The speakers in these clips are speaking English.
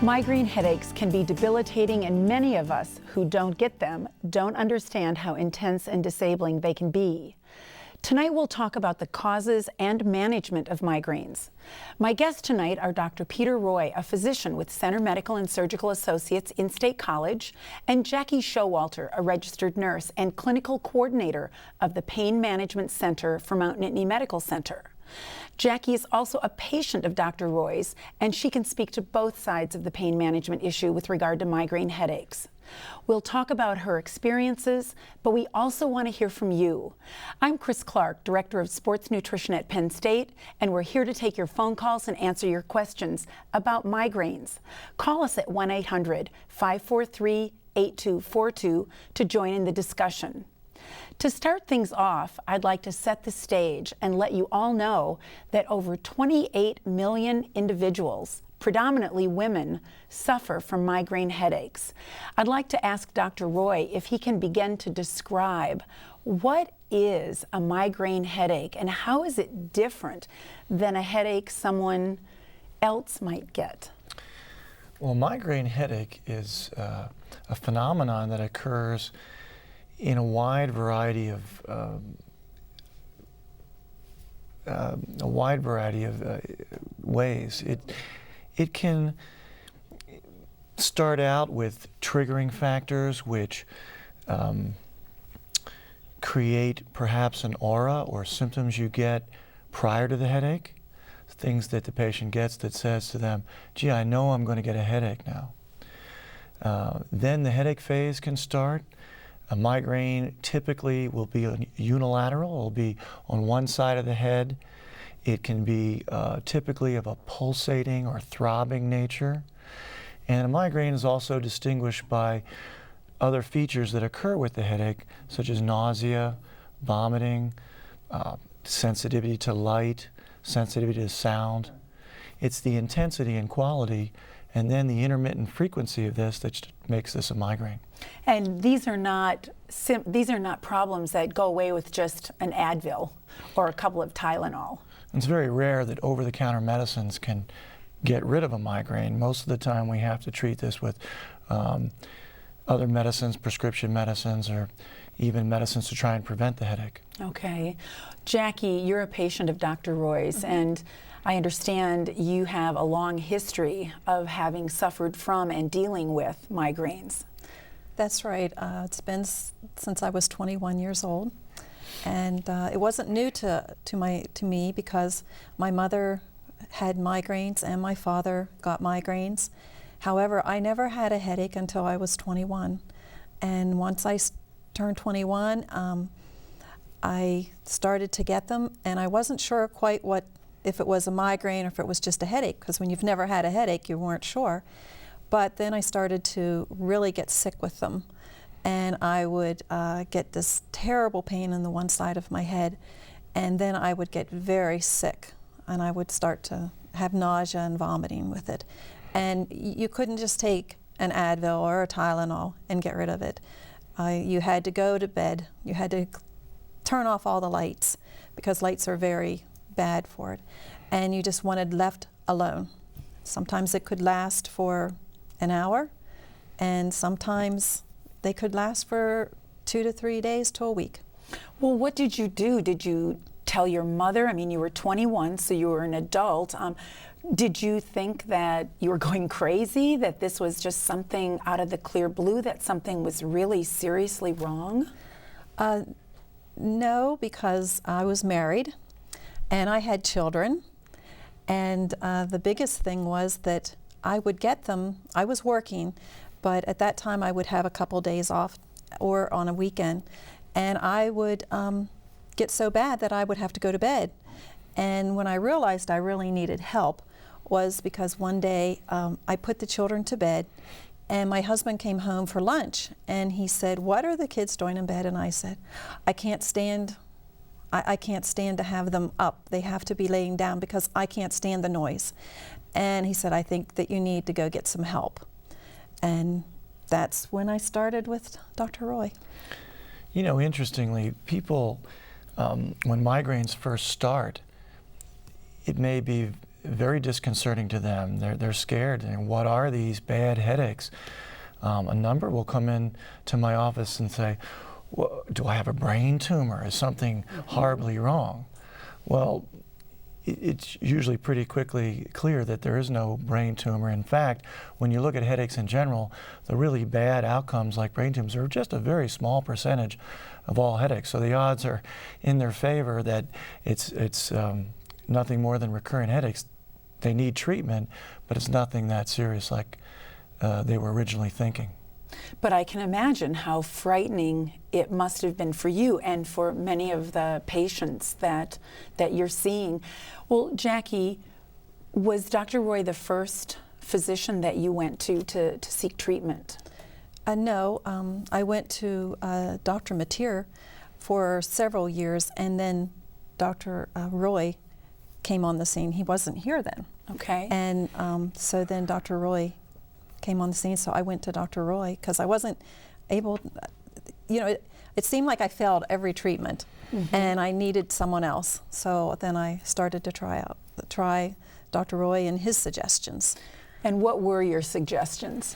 Migraine headaches can be debilitating, and many of us who don't get them don't understand how intense and disabling they can be. Tonight we'll talk about the causes and management of migraines. My guests tonight are Dr. Peter Roy, a physician with Center Medical and Surgical Associates in State College, and Jackie Showalter, a registered nurse and clinical coordinator of the Pain Management Center for Mount Nittany Medical Center. Jackie is also a patient of Dr. Roy's, and she can speak to both sides of the pain management issue with regard to migraine headaches. We'll talk about her experiences, but we also want to hear from you. I'm Chris Clark, Director of Sports Nutrition at Penn State, and we're here to take your phone calls and answer your questions about migraines. Call us at 1-800-543-8242 to join in the discussion. To start things off, I'd like to set the stage and let you all know that over 28 million individuals, predominantly women, suffer from migraine headaches. I'd like to ask Dr. Roy if he can begin to describe what is a migraine headache and how is it different than a headache someone else might get? Well, migraine headache is a phenomenon that occurs in a wide variety of ways. It can start out with triggering factors which create perhaps an aura or symptoms you get prior to the headache, things that the patient gets that says to them, gee, I know I'm going to get a headache now. Then the headache phase can start. A migraine typically will be unilateral. It will be on one side of the head. It can be typically of a pulsating or throbbing nature. And a migraine is also distinguished by other features that occur with the headache, such as nausea, vomiting, sensitivity to light, sensitivity to sound. It's the intensity and quality and then the intermittent frequency of this that makes this a migraine. And these are not problems that go away with just an Advil or a couple of Tylenol. It's very rare that over-the-counter medicines can get rid of a migraine. Most of the time we have to treat this with other medicines, prescription medicines, or even medicines to try and prevent the headache. Okay. Jackie, you're a patient of Dr. Roy's, and I understand you have a long history of having suffered from and dealing with migraines. That's right. It's been since I was 21 years old, and it wasn't new to me because my mother had migraines and my father got migraines. However, I never had a headache until I was 21, and once I turned 21, I started to get them, and I wasn't sure quite if it was a migraine or if it was just a headache, because when you've never had a headache, you weren't sure. But then I started to really get sick with them, and I would get this terrible pain in the one side of my head, and then I would get very sick, and I would start to have nausea and vomiting with it. And you couldn't just take an Advil or a Tylenol and get rid of it. You had to go to bed. You had to turn off all the lights, because lights are very bad for it, and you just wanted left alone. Sometimes it could last for an hour, and sometimes they could last for 2 to 3 days to a week. Well, what did you do? Did you tell your mother? I mean, you were 21, so you were an adult. Did you think that you were going crazy, that this was just something out of the clear blue, that something was really seriously wrong? No, because I was married and I had children, and the biggest thing was that I would get them. I was working, but at that time I would have a couple days off or on a weekend, and I would get so bad that I would have to go to bed. And when I realized I really needed help was because one day I put the children to bed, and my husband came home for lunch, and he said, "What are the kids doing in bed?" And I said, I can't stand to have them up. They have to be laying down because I can't stand the noise. And he said, "I think that you need to go get some help." And that's when I started with Dr. Roy. You know, interestingly, people, when migraines first start, it may be very disconcerting to them. They're scared. And what are these bad headaches? A number will come in to my office and say, well, do I have a brain tumor? Is something horribly wrong? Well, it's usually pretty quickly clear that there is no brain tumor. In fact, when you look at headaches in general, the really bad outcomes like brain tumors are just a very small percentage of all headaches. So the odds are in their favor that it's nothing more than recurrent headaches. They need treatment, but it's nothing that serious like they were originally thinking. But I can imagine how frightening it must have been for you and for many of the patients that you're seeing. Well, Jackie, was Dr. Roy the first physician that you went to seek treatment? No, I went to Dr. Mateer for several years, and then Dr. Roy came on the scene. He wasn't here then. Okay. And so then Dr. Roy came on the scene, so I went to Dr. Roy because I wasn't able, you know, it seemed like I failed every treatment, and I needed someone else. So then I started to try Dr. Roy and his suggestions. And what were your suggestions?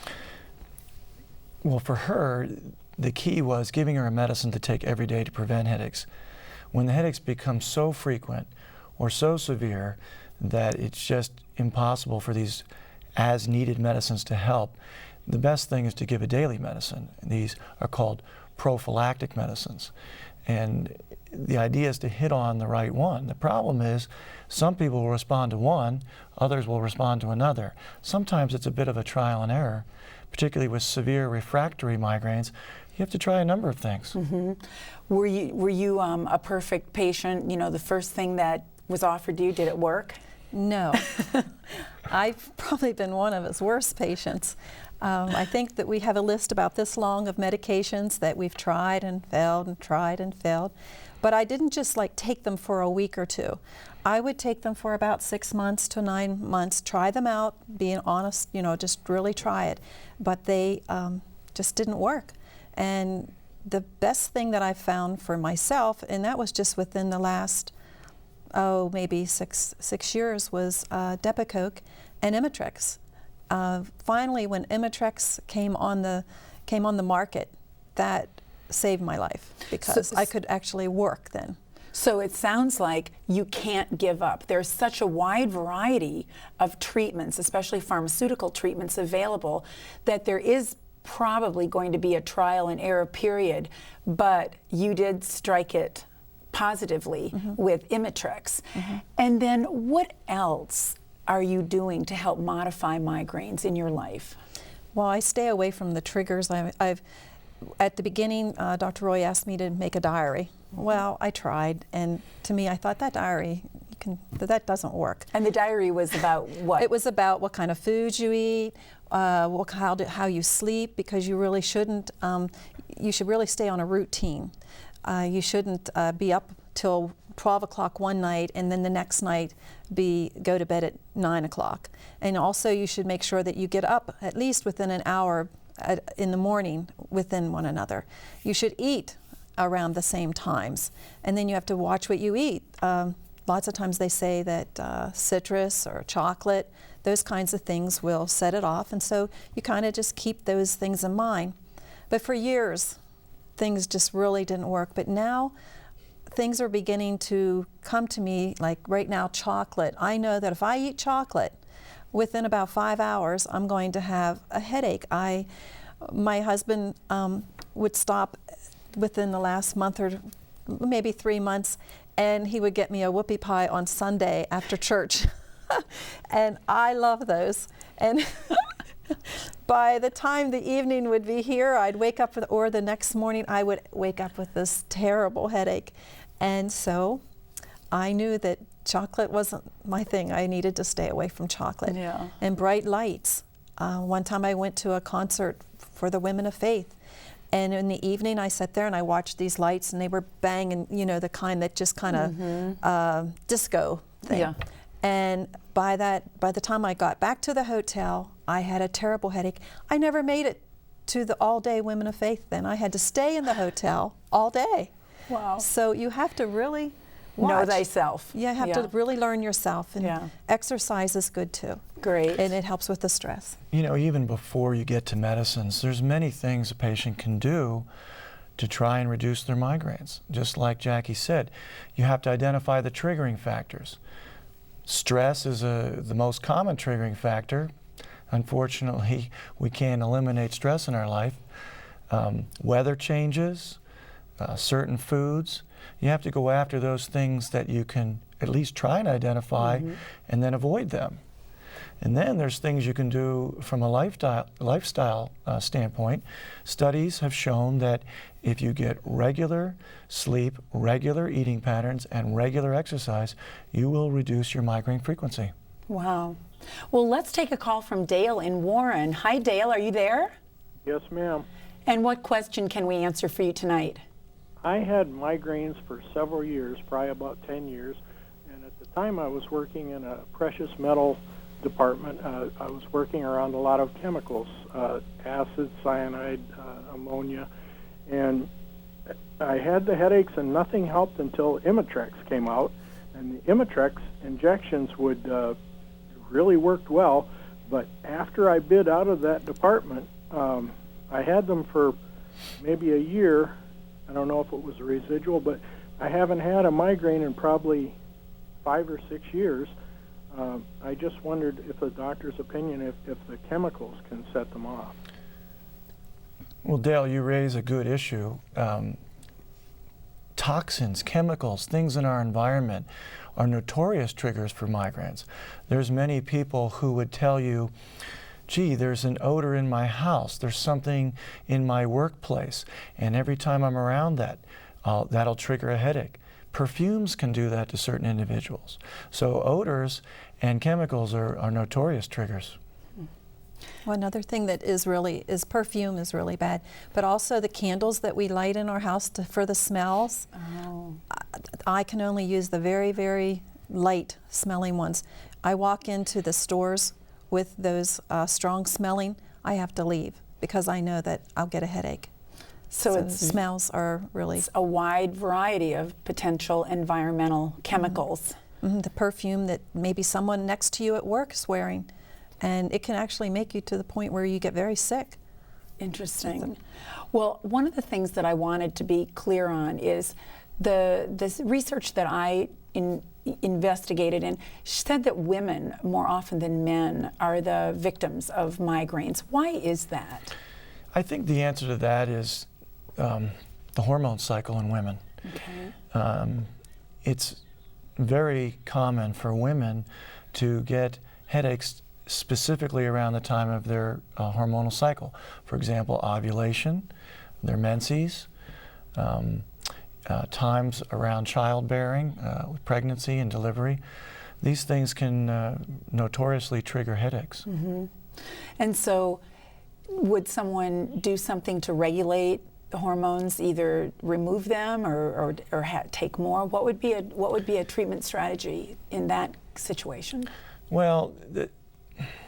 Well, for her, the key was giving her a medicine to take every day to prevent headaches. When the headaches become so frequent or so severe that it's just impossible for these as-needed medicines to help, the best thing is to give a daily medicine. These are called prophylactic medicines. And the idea is to hit on the right one. The problem is some people will respond to one, others will respond to another. Sometimes it's a bit of a trial and error, particularly with severe refractory migraines. You have to try a number of things. Were you a perfect patient? You know, the first thing that was offered you, did it work? No. I've probably been one of his worst patients. I think that we have a list about this long of medications that we've tried and failed and tried and failed. But I didn't just like take them for a week or two. I would take them for about 6 months to 9 months, try them out, being honest, you know, just really try it. But they just didn't work. And the best thing that I found for myself, and that was just within the last, maybe six years, was Depakote and Imitrex. Finally, when Imitrex came on the market, that saved my life because I could actually work then. So it sounds like you can't give up. There's such a wide variety of treatments, especially pharmaceutical treatments available, that there is probably going to be a trial and error period, but you did strike it positively with Imitrex. And then what else are you doing to help modify migraines in your life? Well, I stay away from the triggers. At the beginning, Dr. Roy asked me to make a diary. Well, I tried, and to me, I thought that diary, that doesn't work. And the diary was about what? It was about what kind of foods you eat, how you sleep, because you really shouldn't, you should really stay on a routine. You shouldn't be up till 12 o'clock one night and then the next night go to bed at 9 o'clock. And also you should make sure that you get up at least within an hour in the morning within one another. You should eat around the same times, and then you have to watch what you eat. Lots of times they say that citrus or chocolate, those kinds of things will set it off, and so you kind of just keep those things in mind. But for years, things just really didn't work. But now things are beginning to come to me, like right now, chocolate. I know that if I eat chocolate, within about 5 hours, I'm going to have a headache. My husband would stop within the last month or maybe 3 months, and he would get me a whoopie pie on Sunday after church. And I love those. And by the time the evening would be here, I'd wake up or the next morning, I would wake up with this terrible headache. And so I knew that chocolate wasn't my thing. I needed to stay away from chocolate. Yeah. And bright lights. One time I went to a concert for the Women of Faith, and in the evening I sat there and I watched these lights, and they were banging, you know, the kind that just kind of disco thing. Yeah. And by the time I got back to the hotel, I had a terrible headache. I never made it to the all-day Women of Faith then. I had to stay in the hotel all day. Wow. So you have to really Know thyself. You have to really learn yourself, and Yeah. exercise is good too. Great. And it helps with the stress. You know, even before you get to medicines, there's many things a patient can do to try and reduce their migraines. Just like Jackie said, you have to identify the triggering factors. Stress is the most common triggering factor. Unfortunately, we can't eliminate stress in our life. Weather changes, certain foods. You have to go after those things that you can at least try and identify and then avoid them. And then there's things you can do from a lifestyle standpoint. Studies have shown that if you get regular sleep, regular eating patterns, and regular exercise, you will reduce your migraine frequency. Wow. Well, let's take a call from Dale in Warren. Hi, Dale. Are you there? Yes, ma'am. And what question can we answer for you tonight? I had migraines for several years, probably about 10 years, and at the time I was working in a precious metal department. I was working around a lot of chemicals, acid, cyanide, ammonia, and I had the headaches and nothing helped until Imitrex came out, and the Imitrex injections would really worked well, but after I bid out of that department, I had them for maybe a year. I don't know if it was a residual, but I haven't had a migraine in probably 5 or 6 years. I just wondered if a doctor's opinion, if the chemicals can set them off. Well, Dale, you raise a good issue. Toxins, chemicals, things in our environment are notorious triggers for migraines. There's many people who would tell you, gee, there's an odor in my house, there's something in my workplace, and every time I'm around that, that'll trigger a headache. Perfumes can do that to certain individuals. So odors and chemicals are notorious triggers. Well, another thing that is perfume is really bad, but also the candles that we light in our house for the smells. Oh. I can only use the very, very light smelling ones. I walk into the stores with those strong smelling, I have to leave because I know that I'll get a headache. So smells are really a wide variety of potential environmental chemicals. The perfume that maybe someone next to you at work is wearing, and it can actually make you to the point where you get very sick. Interesting. Well, one of the things that I wanted to be clear on is this research that I investigated and said that women more often than men are the victims of migraines. Why is that? I think the answer to that is the hormone cycle in women. Okay. It's very common for women to get headaches specifically around the time of their hormonal cycle. For example, ovulation, their menses, times around childbearing, with pregnancy and delivery. These things can notoriously trigger headaches. Mm-hmm. And so would someone do something to regulate the hormones, either remove them or take more? What would be a treatment strategy in that situation? Well,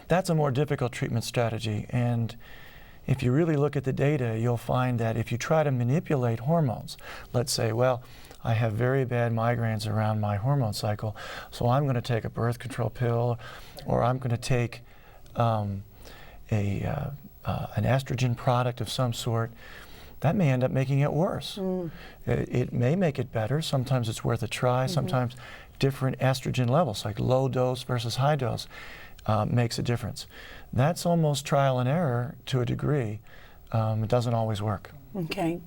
that's a more difficult treatment strategy, and if you really look at the data, you'll find that if you try to manipulate hormones, let's say, well, I have very bad migraines around my hormone cycle, so I'm going to take a birth control pill, or I'm going to take an estrogen product of some sort, that may end up making it worse. It may make it better. Sometimes it's worth a try. Sometimes different estrogen levels, like low dose versus high dose, makes a difference. That's almost trial and error to a degree. It doesn't always work. Okay.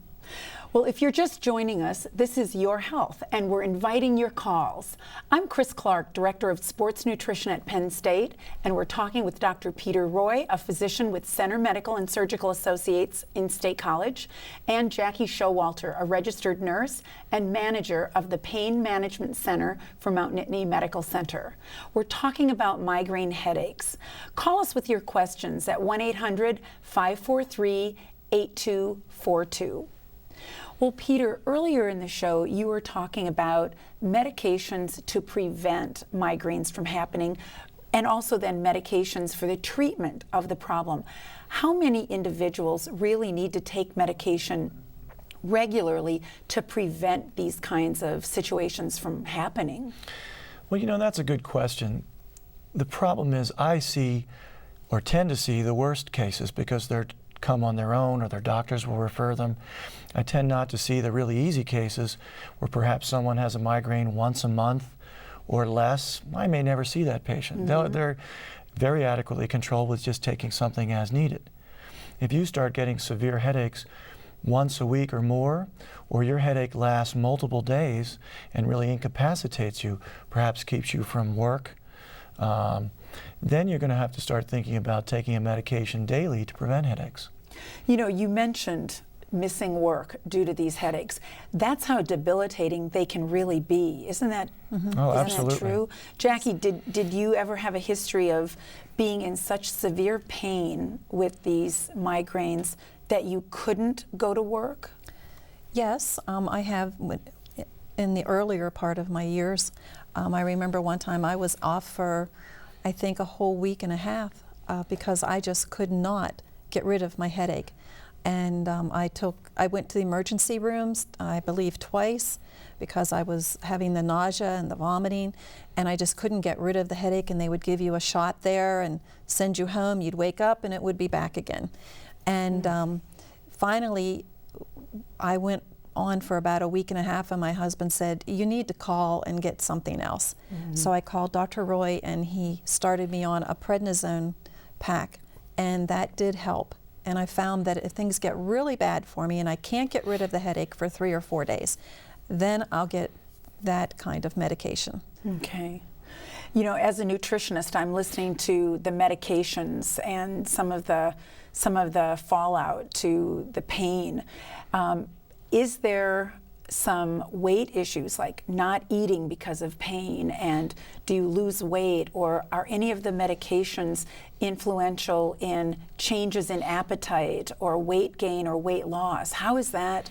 Well, if you're just joining us, this is Your Health, and we're inviting your calls. I'm Chris Clark, Director of Sports Nutrition at Penn State, and we're talking with Dr. Peter Roy, a physician with Center Medical and Surgical Associates in State College, and Jackie Showalter, a registered nurse and manager of the Pain Management Center for Mount Nittany Medical Center. We're talking about migraine headaches. Call us with your questions at 1-800-543-8242. Well, Peter, earlier in the show, you were talking about medications to prevent migraines from happening, and also then medications for the treatment of the problem. How many individuals really need to take medication regularly to prevent these kinds of situations from happening? Well, you know, that's a good question. The problem is I see, or tend to see, the worst cases because they're come on their own or their doctors will refer them. I tend not to see the really easy cases where perhaps someone has a migraine once a month or less. I may never see that patient. They're very adequately controlled with just taking something as needed. If you start getting severe headaches once a week or more, or your headache lasts multiple days and really incapacitates you, perhaps keeps you from work, then you're going to have to start thinking about taking a medication daily to prevent headaches. You know, you mentioned missing work due to these headaches. That's how debilitating they can really be. Isn't that, Oh, isn't absolutely. that true? Jackie, did you ever have a history of being in such severe pain with these migraines that you couldn't go to work? Yes, I have. In the earlier part of my years, I remember one time I was off for, I think, a whole week and a half because I just could not get rid of my headache. And I went to the emergency rooms, I believe twice, because I was having the nausea and the vomiting, and I just couldn't get rid of the headache, and they would give you a shot there and send you home. You'd wake up and it would be back again. And finally, I went on for about a week and a half, and my husband said, you need to call and get something else. So I called Dr. Roy, and he started me on a prednisone pack, and that did help. And I found that if things get really bad for me and I can't get rid of the headache for 3 or 4 days, then I'll get that kind of medication. Okay. You know, as a nutritionist, I'm listening to the medications and some of the fallout to the pain. Is there some weight issues, like not eating because of pain, and do you lose weight, or are any of the medications influential in changes in appetite or weight gain or weight loss? How is that?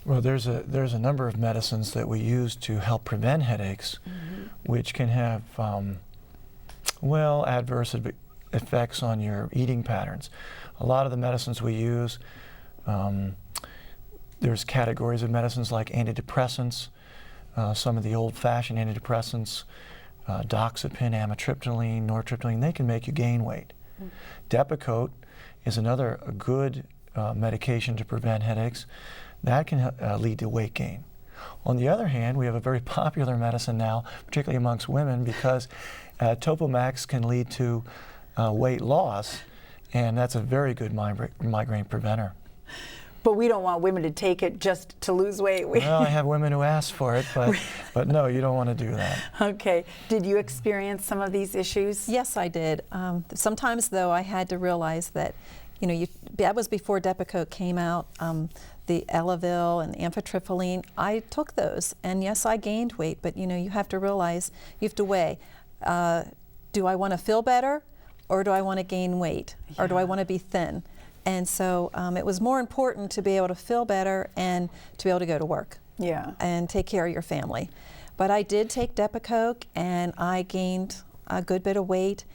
Well, there's a number of medicines that we use to help prevent headaches, which can have, well, adverse effects on your eating patterns. A lot of the medicines we use, there's categories of medicines like antidepressants, some of the old-fashioned antidepressants, doxepin, amitriptyline, nortriptyline, they can make you gain weight. Depakote is another good medication to prevent headaches. That can lead to weight gain. On the other hand, we have a very popular medicine now, particularly amongst women, because Topamax can lead to weight loss, and that's a very good migraine preventer. But we don't want women to take it just to lose weight. Well, I have women who ask for it, but no, you don't want to do that. Okay. Did you experience some of these issues? Yes, I did. Sometimes, though, I had to realize that, you know, that was before Depakote came out. The Elavil and amitriptyline, I took those, and yes, I gained weight, but you know, you have to realize, you have to weigh, do I want to feel better, or do I want to gain weight, or do I want to be thin? And so it was more important to be able to feel better and to be able to go to work and take care of your family. But I did take Depakote, and I gained a good bit of weight,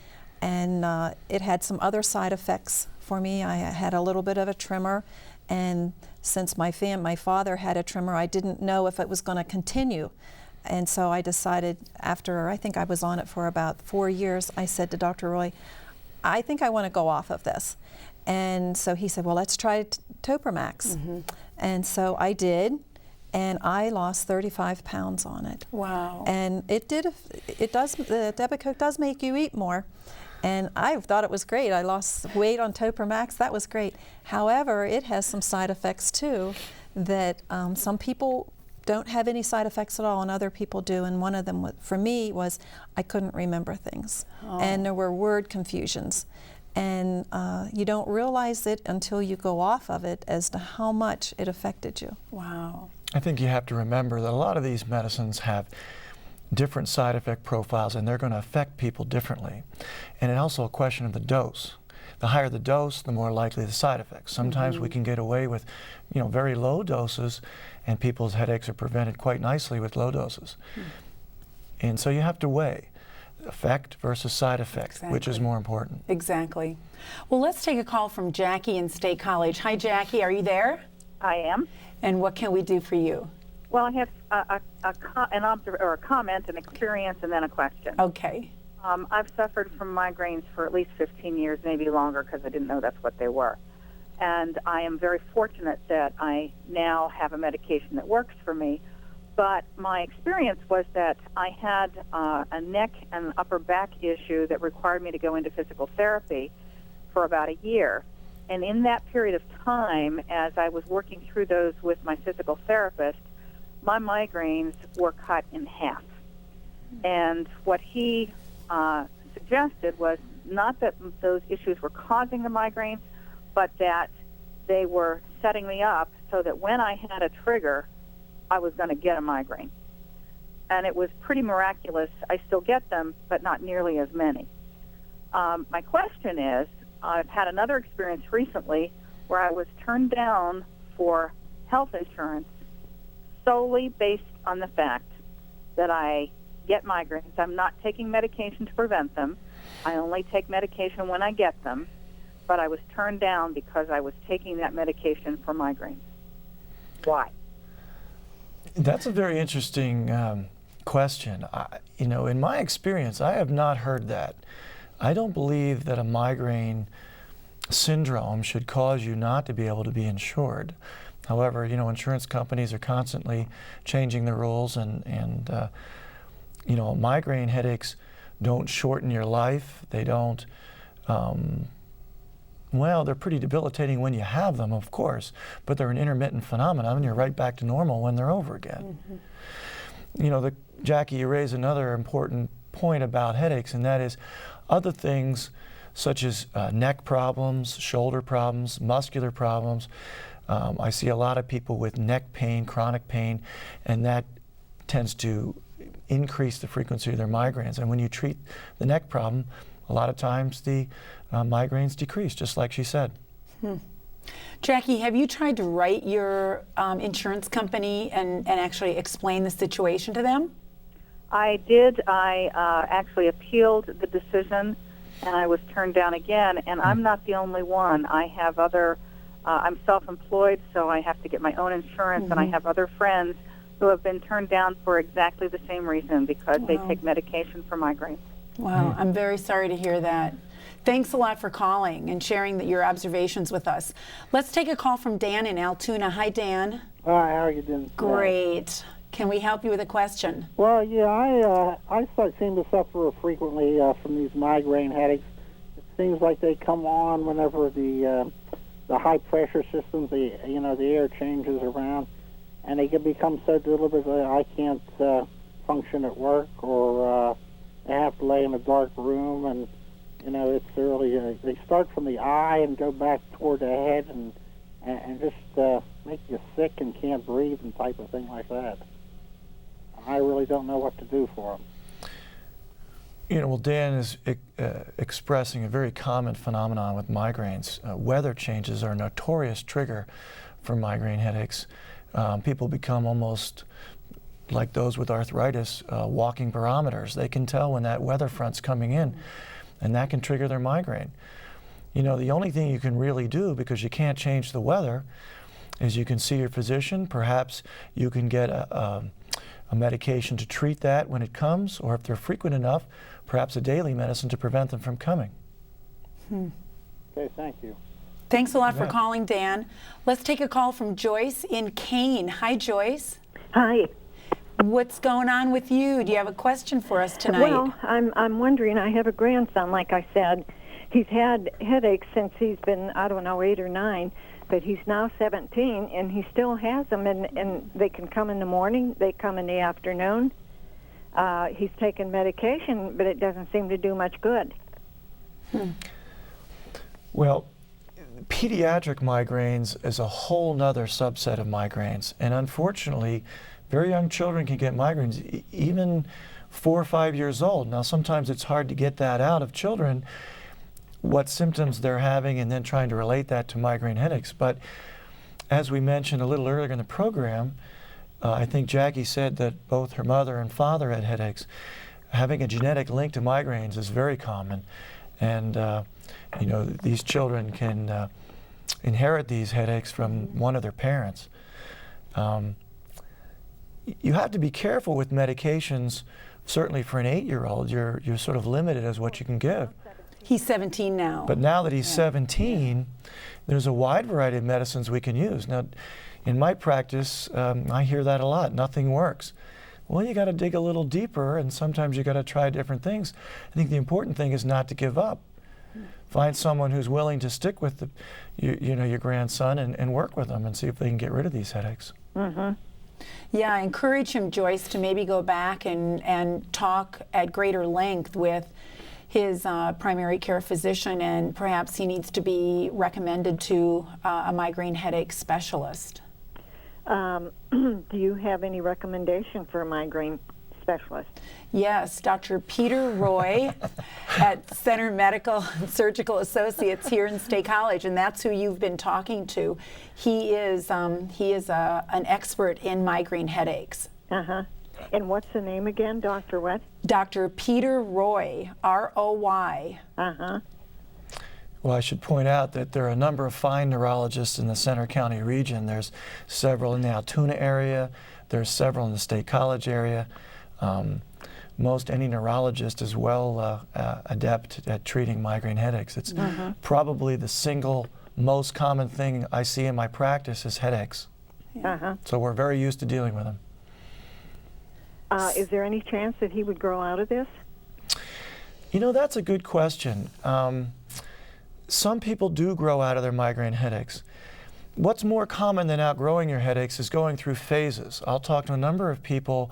and it had some other side effects for me. I had a little bit of a tremor, and since my father had a tremor, I didn't know if it was going to continue. And so I decided, after I think I was on it for about 4 years, I said to Dr. Roy, I think I want to go off of this. And so he said, well, let's try Topamax. And so I did, and I lost 35 pounds on it. Wow. And the Depakote does make you eat more. And I thought it was great. I lost weight on Topamax. That was great. However, it has some side effects too that some people don't have any side effects at all, and other people do. And one of them, for me, was I couldn't remember things. And there were word confusions. And you don't realize it until you go off of it as to how much it affected you. Wow. I think you have to remember that a lot of these medicines have different side effect profiles, and they're going to affect people differently. And it's also a question of the dose. The higher the dose, the more likely the side effects. Sometimes we can get away with, you know, very low doses, and people's headaches are prevented quite nicely with low doses. And so you have to weigh effect versus side effect, which is more important. Exactly. Well, let's take a call from Jackie in State College. Hi, Jackie. Are you there? I am. And what can we do for you? Well, I have a comment, an experience, and then a question. Okay. I've suffered from migraines for at least 15 years, maybe longer, because I didn't know that's what they were. And I am very fortunate that I now have a medication that works for me. But my experience was that I had a neck and upper back issue that required me to go into physical therapy for about a year. And in that period of time, as I was working through those with my physical therapist, my migraines were cut in half. And what he suggested was not that those issues were causing the migraines, but that they were setting me up so that when I had a trigger, I was going to get a migraine. And it was pretty miraculous. I still get them, but not nearly as many. My question is, I've had another experience recently where I was turned down for health insurance solely based on the fact that I get migraines. I'm not taking medication to prevent them. I only take medication when I get them. But I was turned down because I was taking that medication for migraines. Why? That's a very interesting question. In my experience, I have not heard that. I don't believe that a migraine syndrome should cause you not to be able to be insured. However, insurance companies are constantly changing the rules, and migraine headaches don't shorten your life. They don't, they're pretty debilitating when you have them, of course, but they're an intermittent phenomenon, and you're right back to normal when they're over again. Mm-hmm. Jackie, you raise another important point about headaches, and that is other things such as neck problems, shoulder problems, muscular problems. I see a lot of people with neck pain, chronic pain, and that tends to increase the frequency of their migraines. And when you treat the neck problem, a lot of times the migraines decrease, just like she said. Jackie, have you tried to write your insurance company and actually explain the situation to them? I did. I actually appealed the decision, and I was turned down again. And I'm not the only one. I have I'm self-employed, so I have to get my own insurance, and I have other friends who have been turned down for exactly the same reason, because they take medication for migraines. Wow, I'm very sorry to hear that. Thanks a lot for calling and sharing your observations with us. Let's take a call from Dan in Altoona. Hi, Dan. Hi, how are you doing? Great. Can we help you with a question? Well, yeah, I seem to suffer frequently from these migraine headaches. It seems like they come on whenever the high pressure systems, the air changes around, and they can become so deliberate that I can't function at work, or I have to lay in a dark room, and it's really they start from the eye and go back toward the head, and just make you sick and can't breathe and type of thing like that. I really don't know what to do for them. Dan is expressing a very common phenomenon with migraines. Weather changes are a notorious trigger for migraine headaches. People become almost like those with arthritis, walking barometers. They can tell when that weather front's coming in, and that can trigger their migraine. The only thing you can really do, because you can't change the weather, is you can see your physician. Perhaps you can get a medication to treat that when it comes, or if they're frequent enough, perhaps a daily medicine to prevent them from coming. Okay, thank you. Thanks a lot for calling, Dan. Let's take a call from Joyce in Kane. Hi, Joyce. Hi. What's going on with you? Do you have a question for us tonight? Well, I'm wondering, I have a grandson, like I said. He's had headaches since he's been, 8 or 9, but he's now 17, and he still has them, and they can come in the morning, they come in the afternoon. He's taken medication, but it doesn't seem to do much good. Well, pediatric migraines is a whole nother subset of migraines, and unfortunately, very young children can get migraines, even 4 or 5 years old. Now, sometimes it's hard to get that out of children, what symptoms they're having, and then trying to relate that to migraine headaches. But as we mentioned a little earlier in the program, I think Jackie said that both her mother and father had headaches. Having a genetic link to migraines is very common, and these children can inherit these headaches from one of their parents. You have to be careful with medications. Certainly for an 8-year-old, you're sort of limited as what you can give. He's 17 now. But now that he's 17, there's a wide variety of medicines we can use. Now, in my practice, I hear that a lot. Nothing works. Well, you got to dig a little deeper, and sometimes you got to try different things. I think the important thing is not to give up. Find someone who's willing to stick with your grandson and work with them and see if they can get rid of these headaches. Mm-hmm. Yeah, I encourage him, Joyce, to maybe go back and talk at greater length with his primary care physician, and perhaps he needs to be recommended to a migraine headache specialist. Do you have any recommendation for a migraine specialist? Yes, Dr. Peter Roy at Center Medical and Surgical Associates here in State College, and that's who you've been talking to. He is an expert in migraine headaches. Uh-huh. And what's the name again, Dr. what? Dr. Peter Roy, R-O-Y. Uh-huh. Well, I should point out that there are a number of fine neurologists in the Center County region. There's several in the Altoona area. There's several in the State College area. Most any neurologist is well adept at treating migraine headaches. It's probably the single most common thing I see in my practice is headaches. Uh-huh. So we're very used to dealing with them. Is there any chance that he would grow out of this? You know, that's a good question. Some people do grow out of their migraine headaches. What's more common than outgrowing your headaches is going through phases. I'll talk to a number of people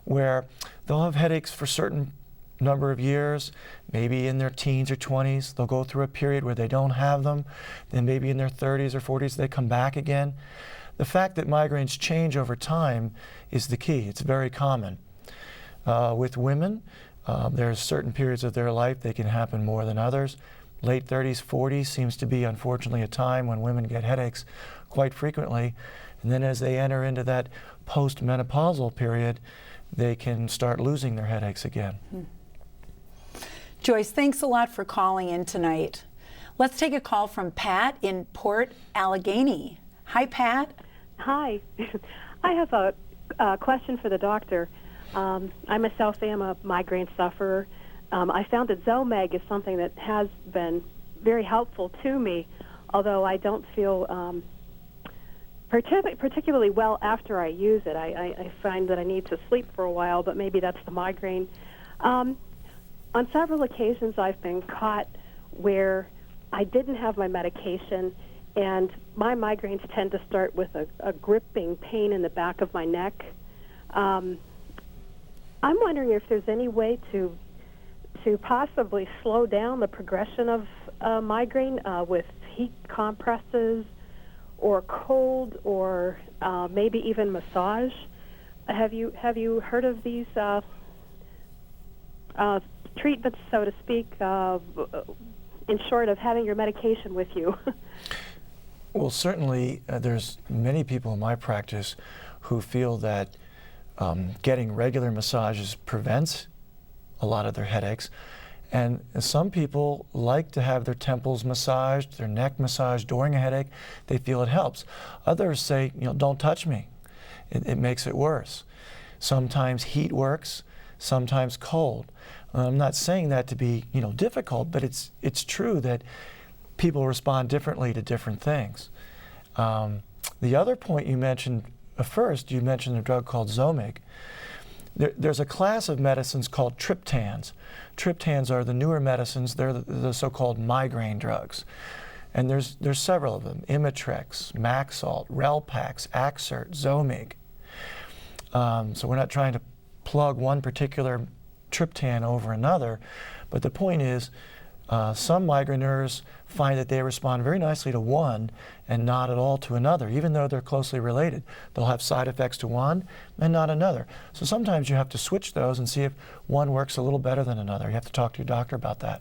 where they'll have headaches for a certain number of years, maybe in their teens or 20s. They'll go through a period where they don't have them. Then maybe in their 30s or 40s they come back again. The fact that migraines change over time is the key. It's very common. With women, there's certain periods of their life they can happen more than others. Late 30s, 40s seems to be, unfortunately, a time when women get headaches quite frequently. And then as they enter into that post-menopausal period, they can start losing their headaches again. Joyce, thanks a lot for calling in tonight. Let's take a call from Pat in Port Allegheny. Hi, Pat. Hi. I have a question for the doctor. I myself am a migraine sufferer. I found that Zomeg is something that has been very helpful to me, although I don't feel particularly well after I use it. I find that I need to sleep for a while, but maybe that's the migraine. On several occasions I've been caught where I didn't have my medication, and my migraines tend to start with a gripping pain in the back of my neck. I'm wondering if there's any way to possibly slow down the progression of migraine with heat compresses or cold or maybe even massage. Have you heard of these treatments, so to speak, in short of having your medication with you? Well, certainly there's many people in my practice who feel that getting regular massages prevents a lot of their headaches. And some people like to have their temples massaged, their neck massaged during a headache. They feel it helps. Others say, don't touch me. It makes it worse. Sometimes heat works, sometimes cold. I'm not saying that to be, difficult, but it's true that people respond differently to different things. The other point you mentioned first, you mentioned a drug called Zomeg. There's a class of medicines called triptans. Triptans are the newer medicines. They're the so-called migraine drugs. And there's several of them: Imitrex, Maxalt, Relpax, Axert, Zomeg. So we're not trying to plug one particular triptan over another, but the point is some migraineurs find that they respond very nicely to one and not at all to another, even though they're closely related. They'll have side effects to one and not another. So sometimes you have to switch those and see if one works a little better than another. You have to talk to your doctor about that.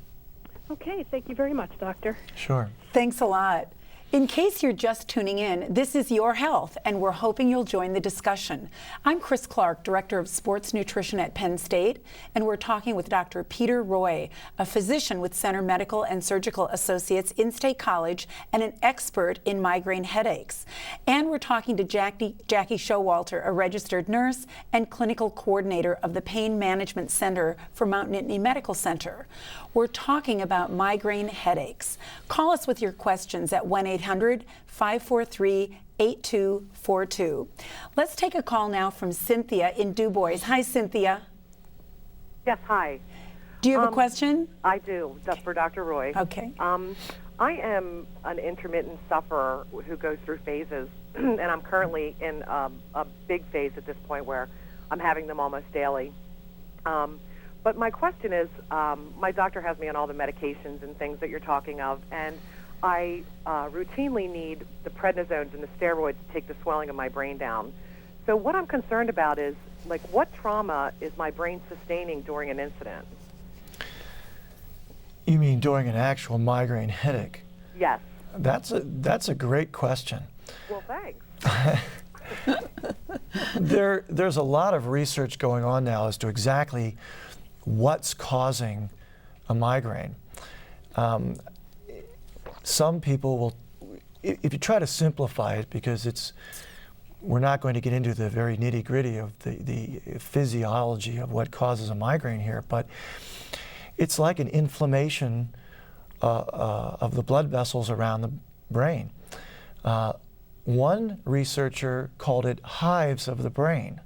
Okay, thank you very much, doctor. Sure. Thanks a lot. In case you're just tuning in, this is Your Health, and we're hoping you'll join the discussion. I'm Chris Clark, Director of Sports Nutrition at Penn State, and we're talking with Dr. Peter Roy, a physician with Center Medical and Surgical Associates in State College and an expert in migraine headaches. And we're talking to Jackie Showalter, a registered nurse and clinical coordinator of the Pain Management Center for Mount Nittany Medical Center. We're talking about migraine headaches. Call us with your questions at 1-800-543-8242. Let's take a call now from Cynthia in DuBois. Hi, Cynthia. Yes, hi. Do you have a question? I do. That's for Dr. Roy. Okay. I am an intermittent sufferer who goes through phases, and I'm currently in a big phase at this point where I'm having them almost daily. But my question is, my doctor has me on all the medications and things that you're talking of, and I routinely need the prednisones and the steroids to take the swelling of my brain down. So what I'm concerned about is, like, what trauma is my brain sustaining during an incident? You mean during an actual migraine headache? Yes. That's a great question. Well, thanks. There's a lot of research going on now as to exactly what's causing a migraine. Some people will, if you try to simplify it, because we're not going to get into the very nitty-gritty of the physiology of what causes a migraine here, but it's like an inflammation of the blood vessels around the brain. One researcher called it hives of the brain.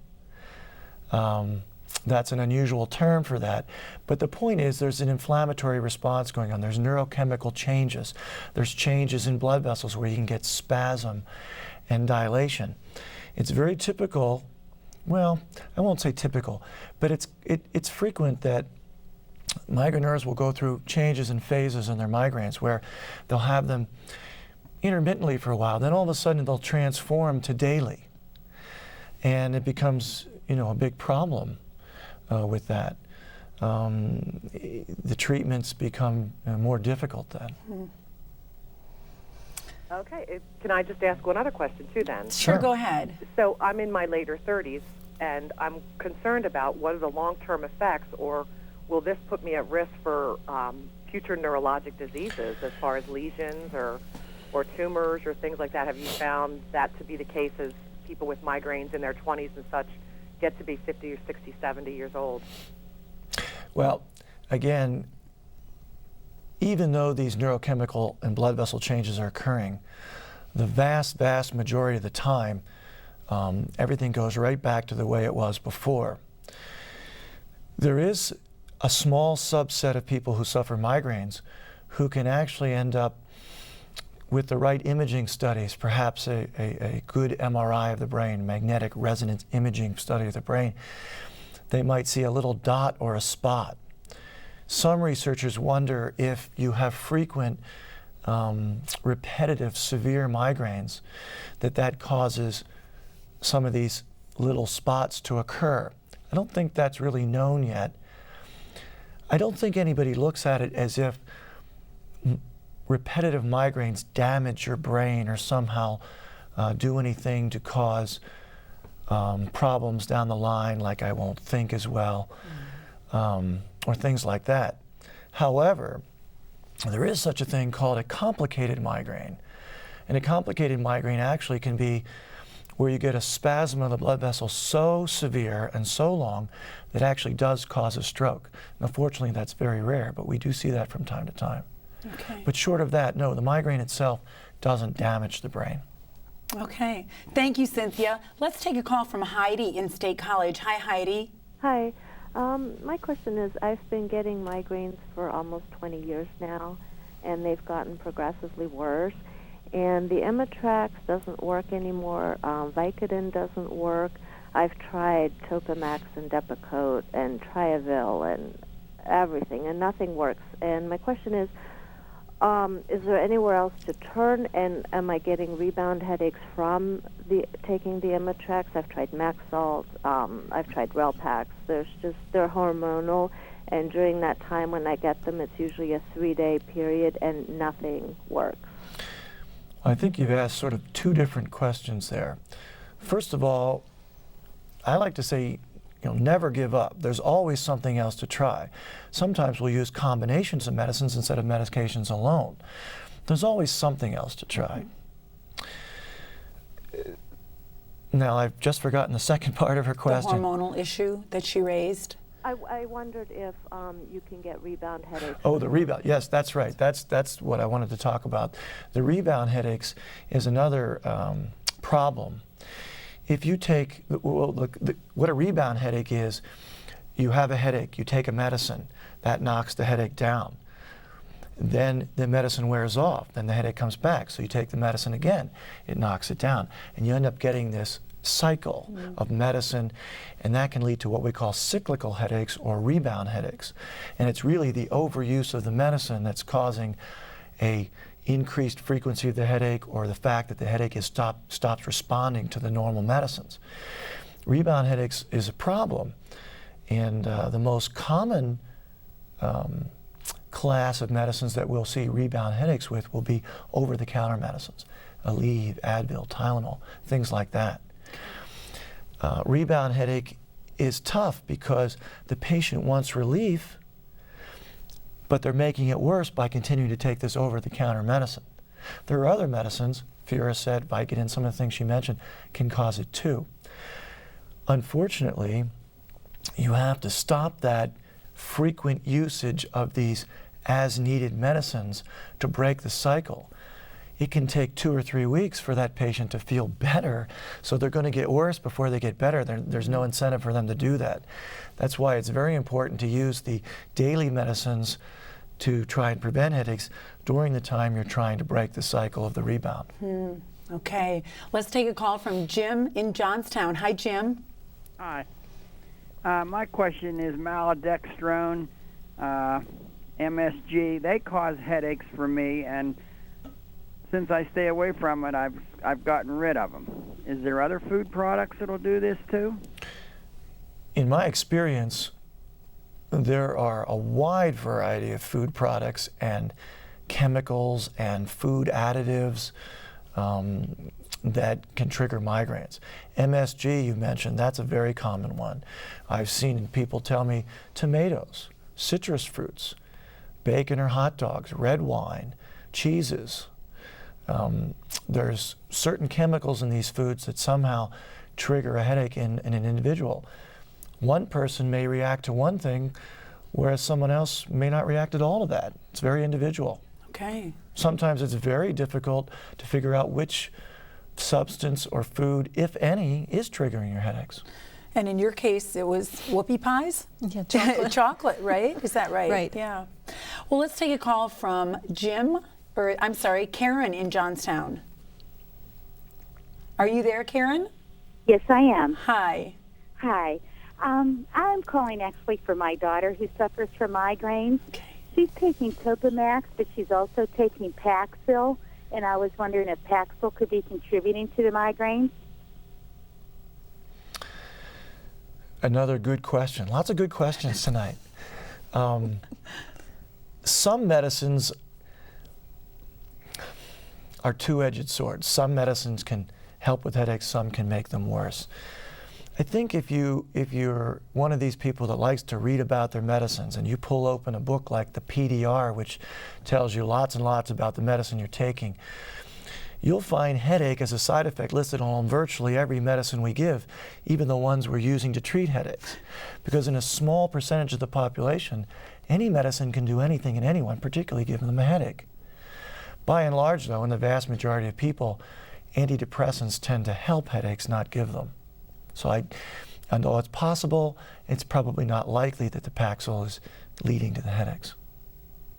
That's an unusual term for that. But the point is there's an inflammatory response going on. There's neurochemical changes. There's changes in blood vessels where you can get spasm and dilation. It's very typical, well, I won't say typical, but it's frequent that migraineurs will go through changes and phases in their migraines where they'll have them intermittently for a while. Then all of a sudden they'll transform to daily. And it becomes, a big problem with that. The treatments become more difficult then. Okay. Can I just ask one other question too then? Sure, go ahead. So I'm in my later 30s, and I'm concerned about what are the long-term effects, or will this put me at risk for future neurologic diseases as far as lesions or tumors or things like that? Have you found that to be the case as people with migraines in their 20s and such get to be 50 or 60, 70 years old? Well, again, even though these neurochemical and blood vessel changes are occurring, the vast, vast majority of the time, everything goes right back to the way it was before. There is a small subset of people who suffer migraines who can actually end up with the right imaging studies, perhaps a good MRI of the brain, magnetic resonance imaging study of the brain, they might see a little dot or a spot. Some researchers wonder if you have frequent, repetitive, severe migraines, that causes some of these little spots to occur. I don't think that's really known yet. I don't think anybody looks at it as if repetitive migraines damage your brain or somehow do anything to cause problems down the line, like I won't think as well, or things like that. However, there is such a thing called a complicated migraine. And a complicated migraine actually can be where you get a spasm of the blood vessel so severe and so long that actually does cause a stroke. Now, fortunately, that's very rare, but we do see that from time to time. Okay. But short of that, no, the migraine itself doesn't damage the brain. Okay. Thank you, Cynthia. Let's take a call from Heidi in State College. Hi, Heidi. Hi. My question is, I've been getting migraines for almost 20 years now, and they've gotten progressively worse. And the Imitrex doesn't work anymore. Vicodin doesn't work. I've tried Topamax and Depakote and Triavil and everything, and nothing works. And my question is there anywhere else to turn? And am I getting rebound headaches from taking the Imitrex? I've tried Maxalt. I've tried Relpax. They're hormonal, and during that time when I get them, it's usually a 3-day period, and nothing works. I think you've asked sort of two different questions there. First of all, I like to say, never give up. There's always something else to try. Sometimes we'll use combinations of medicines instead of medications alone. There's always something else to try. Now, I've just forgotten the second part of her question. The hormonal issue that she raised. I wondered if you can get rebound headaches. Oh, the rebound. Yes, that's right. That's what I wanted to talk about. The rebound headaches is another problem. If you take, what a rebound headache is, you have a headache, you take a medicine, that knocks the headache down. Then the medicine wears off, then the headache comes back, so you take the medicine again, it knocks it down. And you end up getting this cycle of medicine, and that can lead to what we call cyclical headaches or rebound headaches. And it's really the overuse of the medicine that's causing a increased frequency of the headache, or the fact that the headache is stops responding to the normal medicines. Rebound headaches is a problem, and the most common class of medicines that we'll see rebound headaches with will be over-the-counter medicines, Aleve, Advil, Tylenol, things like that. Rebound headache is tough because the patient wants relief, but they're making it worse by continuing to take this over-the-counter medicine. There are other medicines, Fluorescent, Vicodin, some of the things she mentioned, can cause it too. Unfortunately, you have to stop that frequent usage of these as-needed medicines to break the cycle. It can take 2 or 3 weeks for that patient to feel better, so they're going to get worse before they get better. There's no incentive for them to do that. That's why it's very important to use the daily medicines to try and prevent headaches during the time you're trying to break the cycle of the rebound. Okay, let's take a call from Jim in Johnstown. Hi, Jim. Hi. My question is maltodextrine, MSG. They cause headaches for me, and since I stay away from it, I've gotten rid of them. Is there other food products that'll do this too? In my experience, there are a wide variety of food products and chemicals and food additives that can trigger migraines. MSG, you mentioned, that's a very common one. I've seen people tell me tomatoes, citrus fruits, bacon or hot dogs, red wine, cheeses. There's certain chemicals in these foods that somehow trigger a headache in an individual. One person may react to one thing, whereas someone else may not react at all to that. It's very individual. Okay. Sometimes it's very difficult to figure out which substance or food, if any, is triggering your headaches. And in your case, it was whoopie pies? Yeah, chocolate. Chocolate, right? Is that right? Right. Yeah. Well, let's take a call from Karen in Johnstown. Are you there, Karen? Yes, I am. Hi. Hi. I'm calling actually for my daughter who suffers from migraines. Okay. She's taking Topamax, but she's also taking Paxil, and I was wondering if Paxil could be contributing to the migraines. Another good question. Lots of good questions tonight. Some medicines are two-edged swords. Some medicines can help with headaches, some can make them worse. I think if you're one of these people that likes to read about their medicines and you pull open a book like the PDR, which tells you lots and lots about the medicine you're taking, you'll find headache as a side effect listed on virtually every medicine we give, even the ones we're using to treat headaches. Because in a small percentage of the population, any medicine can do anything in anyone, particularly giving them a headache. By and large, though, in the vast majority of people, antidepressants tend to help headaches, not give them. So although it's possible, it's probably not likely that the Paxil is leading to the headaches.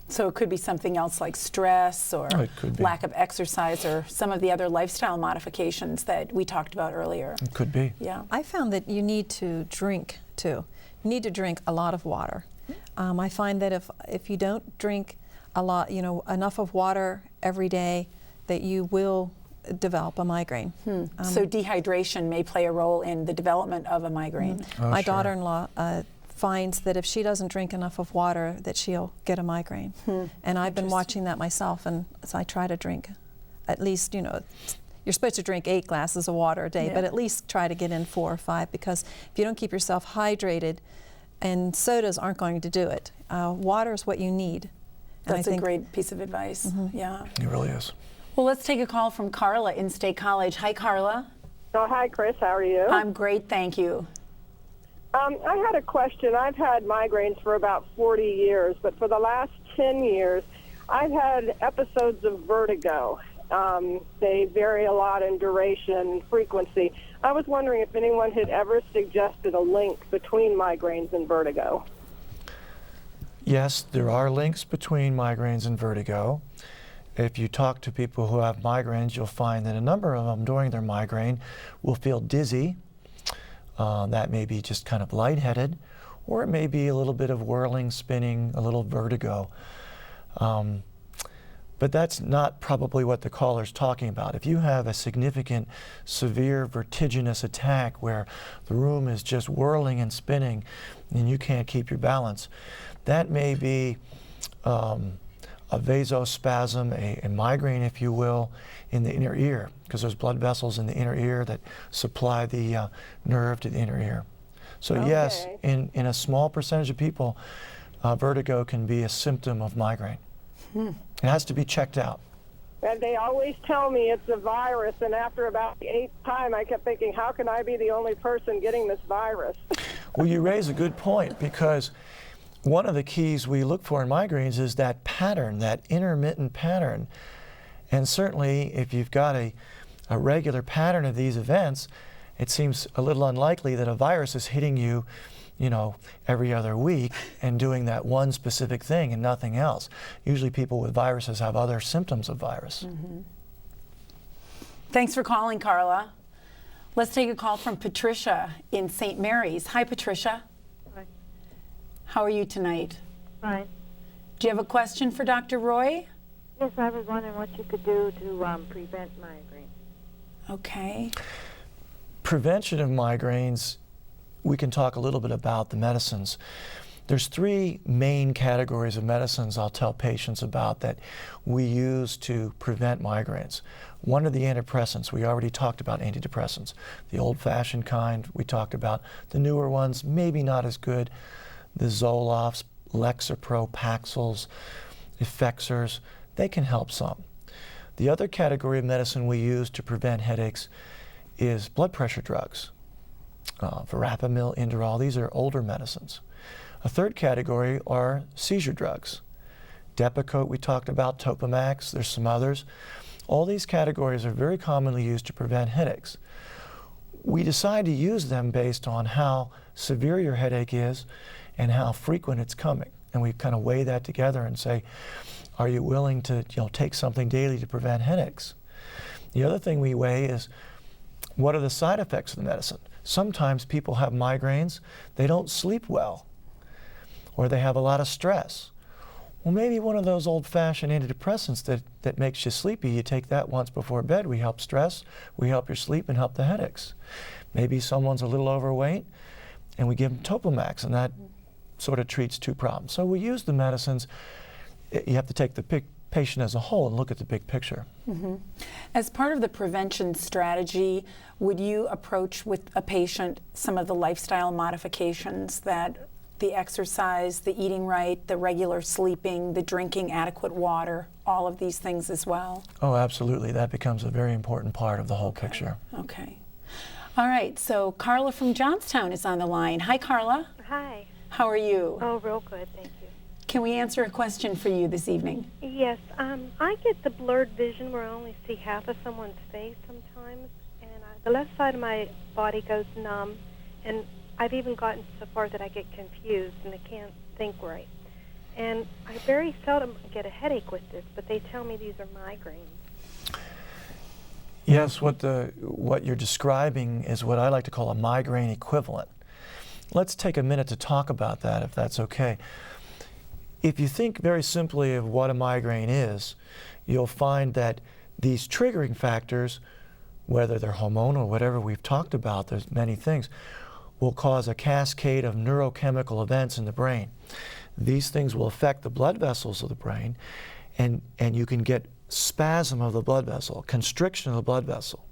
So it could be something else like stress or lack of exercise or some of the other lifestyle modifications that we talked about earlier. It could be. Yeah. I found that you need to drink too. You need to drink a lot of water. I find that if you don't drink a lot, enough of water every day, that you will develop a migraine. So dehydration may play a role in the development of a migraine. My daughter-in-law finds that if she doesn't drink enough of water, that she'll get a migraine. And I've been watching that myself, and so I try to drink at least, you're supposed to drink 8 glasses of water a day, but at least try to get in 4 or 5, because if you don't keep yourself hydrated, and sodas aren't going to do it. Water is what you need. And That's a great piece of advice. Yeah. It really is. Well, let's take a call from Carla in State College. Hi, Carla. Oh, hi, Chris. How are you? I'm great, thank you. I had a question. I've had migraines for about 40 years, but for the last 10 years, I've had episodes of vertigo. They vary a lot in duration and frequency. I was wondering if anyone had ever suggested a link between migraines and vertigo. Yes, there are links between migraines and vertigo. If you talk to people who have migraines, you'll find that a number of them during their migraine will feel dizzy. That may be just kind of lightheaded, or it may be a little bit of whirling, spinning, a little vertigo. But that's not probably what the caller's talking about. If you have a significant, severe, vertiginous attack where the room is just whirling and spinning and you can't keep your balance, that may be a vasospasm, a migraine, if you will, in the inner ear, because there's blood vessels in the inner ear that supply the nerve to the inner ear. So yes, in a small percentage of people, vertigo can be a symptom of migraine. It has to be checked out. And they always tell me it's a virus, and after about the 8th time, I kept thinking, how can I be the only person getting this virus? Well, you raise a good point, because one of the keys we look for in migraines is that pattern, that intermittent pattern. And certainly, if you've got a regular pattern of these events, it seems a little unlikely that a virus is hitting you, every other week and doing that one specific thing and nothing else. Usually people with viruses have other symptoms of virus. Thanks for calling, Carla. Let's take a call from Patricia in St. Mary's. Hi, Patricia. Hi. How are you tonight? Fine. Do you have a question for Dr. Roy? Yes, I was wondering what you could do to prevent migraine. Okay. Prevention of migraines, we can talk a little bit about the medicines. There's 3 main categories of medicines I'll tell patients about that we use to prevent migraines. One are the antidepressants. We already talked about antidepressants. The old-fashioned kind we talked about. The newer ones, maybe not as good. The Zolofts, Lexapro, Paxils, Effexors, they can help some. The other category of medicine we use to prevent headaches is blood pressure drugs. Verapamil, Inderal, these are older medicines. A third category are seizure drugs. Depakote we talked about, Topamax, there's some others. All these categories are very commonly used to prevent headaches. We decide to use them based on how severe your headache is and how frequent it's coming. And we kind of weigh that together and say, are you willing to take something daily to prevent headaches? The other thing we weigh is, what are the side effects of the medicine? Sometimes people have migraines, they don't sleep well, or they have a lot of stress. Well, maybe one of those old-fashioned antidepressants that makes you sleepy, you take that once before bed. We help stress, we help your sleep, and help the headaches. Maybe someone's a little overweight, and we give them Topamax, and that sort of treats 2 problems. So we use the medicines. You have to take the patient as a whole and look at the big picture. As part of the prevention strategy, would you approach with a patient some of the lifestyle modifications, that the exercise, the eating right, the regular sleeping, the drinking adequate water, all of these things as well? Oh, absolutely. That becomes a very important part of the whole picture. Okay. All right, so Carla from Johnstown is on the line. Hi, Carla. Hi. How are you? Oh, real good, thank you. Can we answer a question for you this evening? Yes, I get the blurred vision where I only see half of someone's face sometimes, and the left side of my body goes numb, and I've even gotten so far that I get confused and I can't think right. And I very seldom get a headache with this, but they tell me these are migraines. Yes, what you're describing is what I like to call a migraine equivalent. Let's take a minute to talk about that, if that's okay. If you think very simply of what a migraine is, you'll find that these triggering factors, whether they're hormonal or whatever we've talked about, there's many things, will cause a cascade of neurochemical events in the brain. These things will affect the blood vessels of the brain, and you can get spasm of the blood vessel, constriction of the blood vessel.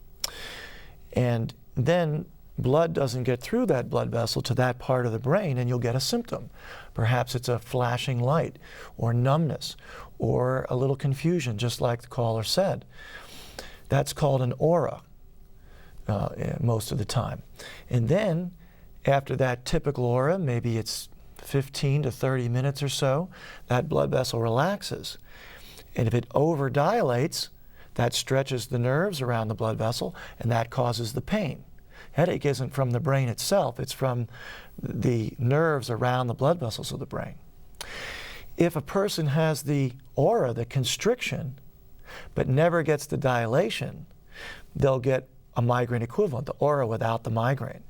And then blood doesn't get through that blood vessel to that part of the brain, and you'll get a symptom. Perhaps it's a flashing light, or numbness, or a little confusion, just like the caller said. That's called an aura most of the time. And then, after that typical aura, maybe it's 15 to 30 minutes or so, that blood vessel relaxes. And if it overdilates, that stretches the nerves around the blood vessel, and that causes the pain. Headache isn't from the brain itself, it's from the nerves around the blood vessels of the brain. If a person has the aura, the constriction, but never gets the dilation, they'll get a migraine equivalent, the aura without the migraine.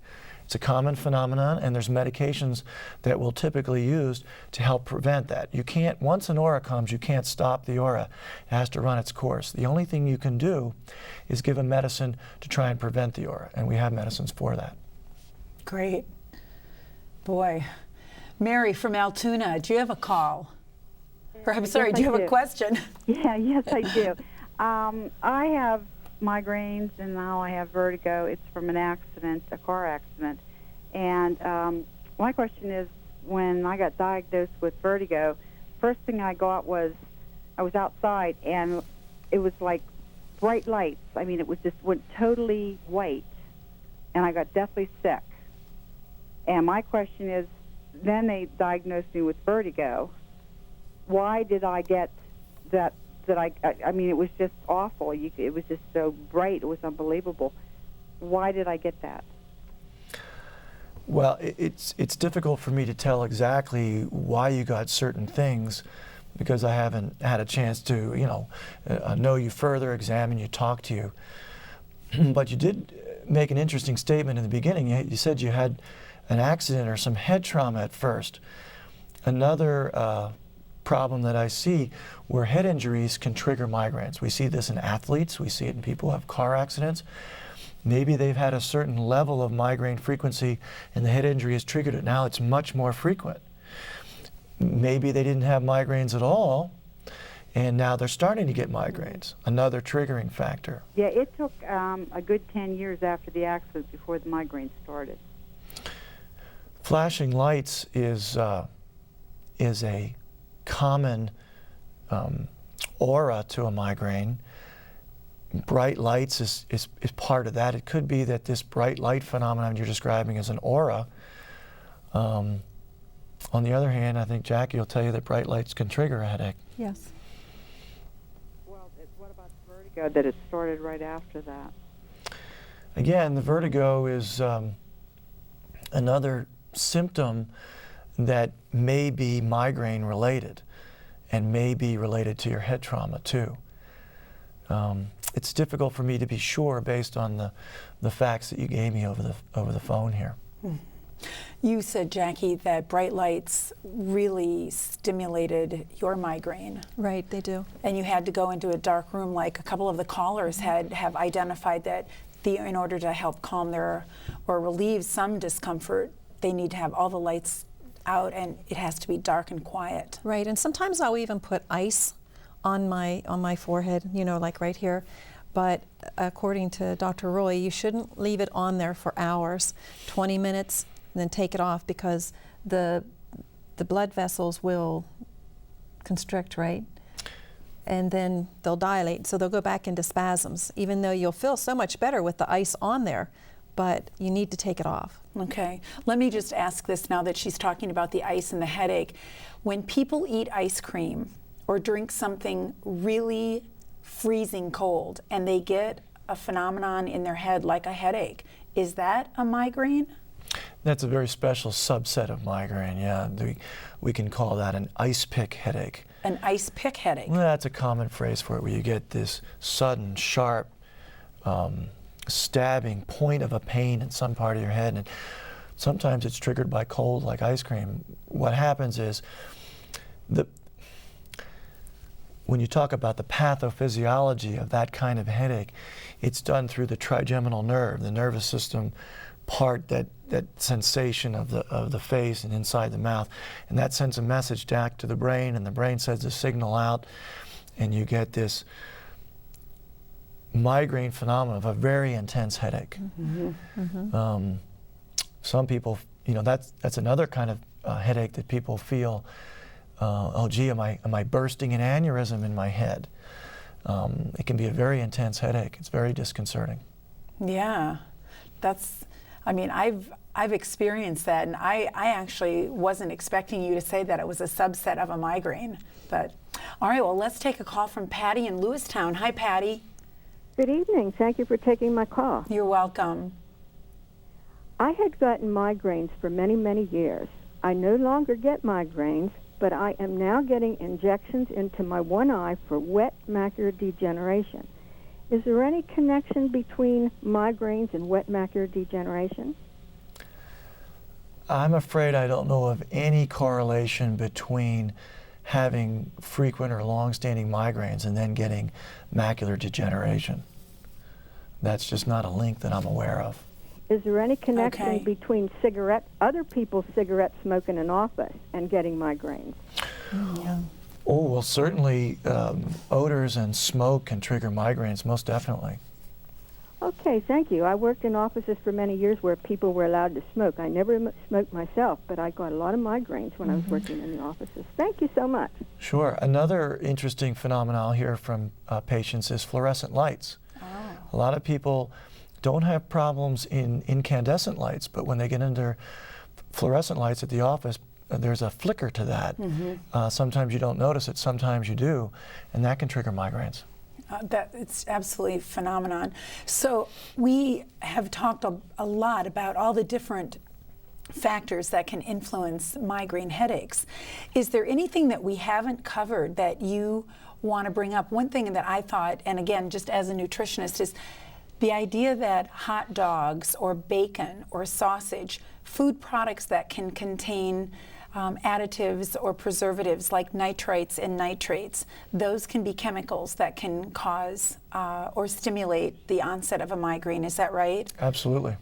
It's a common phenomenon, and there's medications that we'll typically use to help prevent that. You can't, once an aura comes, you can't stop the aura. It has to run its course. The only thing you can do is give a medicine to try and prevent the aura, and we have medicines for that. Great. Boy. Mary from Altoona, do you have a call? Or I'm sorry, Yes, do you I have a question? Yeah, yes, I do. I have migraines, and now I have vertigo. It's from an accident, a car accident. And my question is, when I got diagnosed with vertigo, first thing I got was, I was outside, and it was like bright lights. I mean, it was just went totally white, and I got deathly sick. And my question is, then they diagnosed me with vertigo. Why did I get that? I mean, it was just awful. It was just so bright. It was unbelievable. Why did I get that? Well, it's difficult for me to tell exactly why you got certain things, because I haven't had a chance to, know you further, examine you, talk to you. But you did make an interesting statement in the beginning. You said you had an accident or some head trauma at first. Another problem that I see where head injuries can trigger migraines. We see this in athletes, we see it in people who have car accidents. Maybe they've had a certain level of migraine frequency and the head injury has triggered it. Now it's much more frequent. Maybe they didn't have migraines at all, and now they're starting to get migraines, another triggering factor. Yeah, it took a good 10 years after the accident before the migraine started. Flashing lights is a common aura to a migraine. Bright lights is part of that. It could be that this bright light phenomenon you're describing is an aura. On the other hand, I think Jackie will tell you that bright lights can trigger a headache. Yes. Well, what about vertigo, that it started right after that? Again, the vertigo is another symptom that may be migraine related and may be related to your head trauma too. It's difficult for me to be sure based on the facts that you gave me over the phone here. You said, Jackie, that bright lights really stimulated your migraine. Right, they do. And you had to go into a dark room, like a couple of the callers have identified that in order to help calm their or relieve some discomfort, they need to have all the lights out, and it has to be dark and quiet. Right, and sometimes I'll even put ice on my forehead, like right here. But according to Dr. Roy, you shouldn't leave it on there for hours, 20 minutes, and then take it off, because the blood vessels will constrict, right? And then they'll dilate, so they'll go back into spasms, even though you'll feel so much better with the ice on there, but you need to take it off. Okay, let me just ask this now that she's talking about the ice and the headache. When people eat ice cream or drink something really freezing cold and they get a phenomenon in their head like a headache, is that a migraine? That's a very special subset of migraine, yeah. We can call that an icepick headache. An icepick headache? Well, that's a common phrase for it, where you get this sudden, sharp, stabbing point of a pain in some part of your head, and sometimes it's triggered by cold, like ice cream. What happens is, when you talk about the pathophysiology of that kind of headache, it's done through the trigeminal nerve, the nervous system part, that sensation of the face and inside the mouth, and that sends a message back to the brain, and the brain sends a signal out, and you get this migraine phenomenon of a very intense headache. Some people, you know, that's another kind of headache that people feel, oh gee, am I bursting an aneurysm in my head? It can be a very intense headache. It's very disconcerting. Yeah, I mean, I've experienced that, and I actually wasn't expecting you to say that it was a subset of a migraine. But all right, well, let's take a call from Patty in Lewistown. Hi, Patty. Good evening. Thank you for taking my call. You're welcome. I had gotten migraines for many, many years. I no longer get migraines, but I am now getting injections into my one eye for wet macular degeneration. Is there any connection between migraines and wet macular degeneration? I'm afraid I don't know of any correlation between having frequent or long-standing migraines and then getting macular degeneration. That's just not a link that I'm aware of. Is there any connection between other people's cigarette smoking in office and getting migraines? Yeah. Oh, well, certainly odors and smoke can trigger migraines, most definitely. Okay, thank you. I worked in offices for many years where people were allowed to smoke. I never smoked myself, but I got a lot of migraines when I was working in the offices. Thank you so much. Sure. Another interesting phenomenon I'll hear from patients is fluorescent lights. A lot of people don't have problems in incandescent lights, but when they get under fluorescent lights at the office, there's a flicker to that. Sometimes you don't notice it, sometimes you do, and that can trigger migraines. It's absolutely a phenomenon. So we have talked a lot about all the different factors that can influence migraine headaches. Is there anything that we haven't covered that you want to bring up? One thing that I thought, and again, just as a nutritionist, is the idea that hot dogs or bacon or sausage, food products that can contain additives or preservatives like nitrites and nitrates, those can be chemicals that can cause or stimulate the onset of a migraine. Is that right? Absolutely.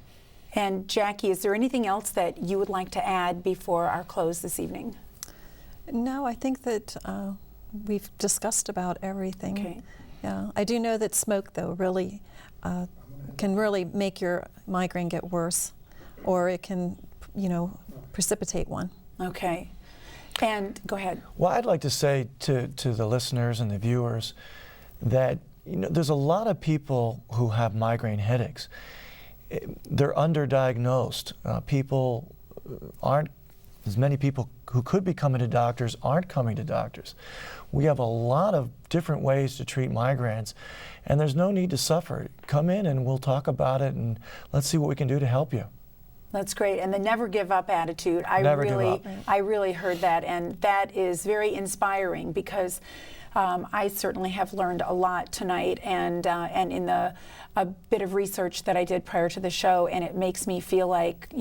And Jackie, is there anything else that you would like to add before our close this evening? No, I think that we've discussed about everything. Okay. Yeah, I do know that smoke, though, really can really make your migraine get worse, or it can, precipitate one. Okay. And go ahead. Well, I'd like to say to the listeners and the viewers that there's a lot of people who have migraine headaches. They're underdiagnosed. As many people who could be coming to doctors aren't coming to doctors. We have a lot of different ways to treat migraines, and there's no need to suffer. Come in and we'll talk about it, and let's see what we can do to help you. That's great, and the never give up attitude. I really heard that, and that is very inspiring because I certainly have learned a lot tonight, and in a bit of research that I did prior to the show, and it makes me feel like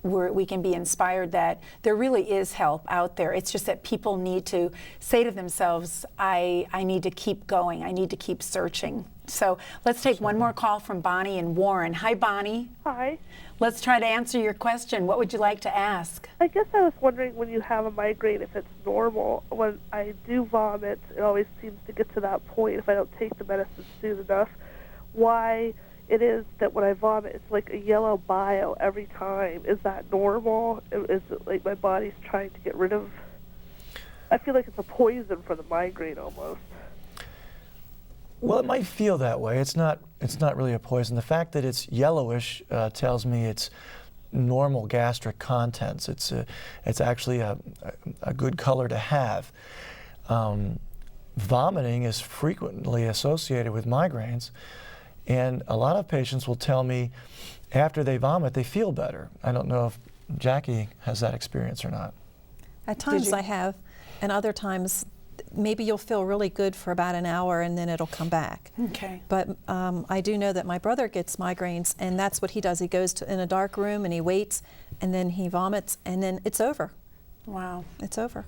we can be inspired that there really is help out there. It's just that people need to say to themselves, I need to keep going. I need to keep searching. So let's take one more call from Bonnie and Warren. Hi, Bonnie. Hi. Let's try to answer your question. What would you like to ask? I guess I was wondering, when you have a migraine, if it's normal. When I do vomit, it always seems to get to that point if I don't take the medicine soon enough. Why it is that when I vomit, it's like a yellow bile every time. Is that normal? Is it like my body's trying to get rid of? I feel like it's a poison for the migraine almost. Well, it might feel that way. It's not really a poison. The fact that it's yellowish tells me it's normal gastric contents. It's actually a good color to have. Vomiting is frequently associated with migraines, and a lot of patients will tell me after they vomit they feel better. I don't know if Jackie has that experience or not. At times I have, and other times maybe you'll feel really good for about an hour and then it'll come back. Okay. But I do know that my brother gets migraines, and that's what he does. He goes in a dark room and he waits, and then he vomits, and then it's over. Wow. It's over.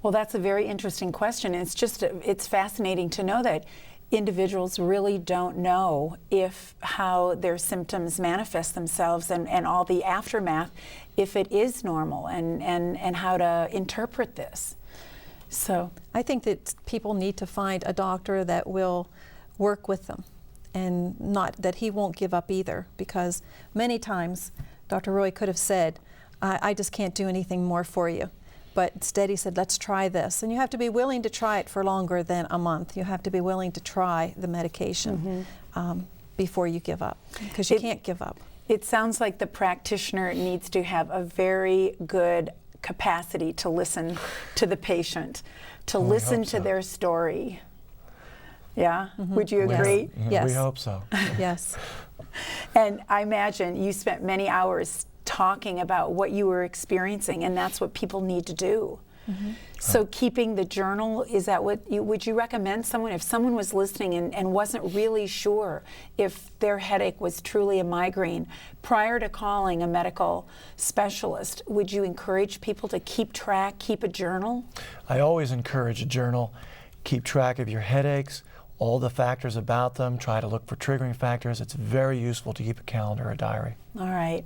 Well, that's a very interesting question. It's fascinating to know that individuals really don't know how their symptoms manifest themselves and all the aftermath, if it is normal, and how to interpret this. So I think that people need to find a doctor that will work with them, and not that he won't give up either, because many times Dr. Roy could have said, I just can't do anything more for you. But instead he said, let's try this. And you have to be willing to try it for longer than a month. You have to be willing to try the medication before you give up, because you can't give up. It sounds like the practitioner needs to have a very good capacity to listen to the patient, to listen to their story. Yeah? Would you agree? Yes. We hope so. Yes. And I imagine you spent many hours talking about what you were experiencing, and that's what people need to do. So keeping the journal, is that what would you recommend someone, if someone was listening and wasn't really sure if their headache was truly a migraine, prior to calling a medical specialist, would you encourage people to keep track, keep a journal? I always encourage a journal. Keep track of your headaches, all the factors about them, try to look for triggering factors. It's very useful to keep a calendar or a diary. All right.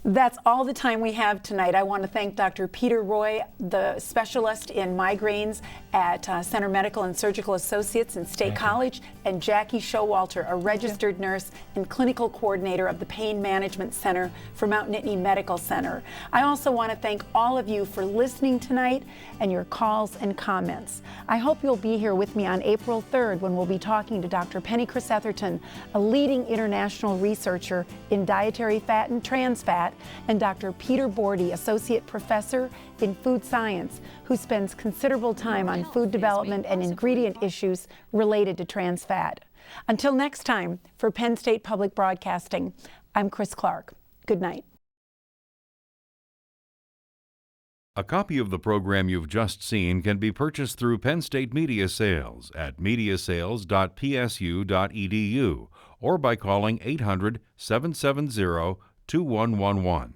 That's all the time we have tonight. I want to thank Dr. Peter Roy, the specialist in migraines at Center Medical and Surgical Associates in State College, and Jackie Showalter, a registered nurse and clinical coordinator of the Pain Management Center for Mount Nittany Medical Center. I also want to thank all of you for listening tonight and your calls and comments. I hope you'll be here with me on April 3rd when we'll be talking to Dr. Penny Chris-Etherton, a leading international researcher in dietary fat and trans fat, and Dr. Peter Bordy, Associate Professor in Food Science, who spends considerable time on food development and ingredient issues related to trans fat. Until next time, for Penn State Public Broadcasting, I'm Chris Clark. Good night. A copy of the program you've just seen can be purchased through Penn State Media Sales at mediasales.psu.edu or by calling 800-770-2111.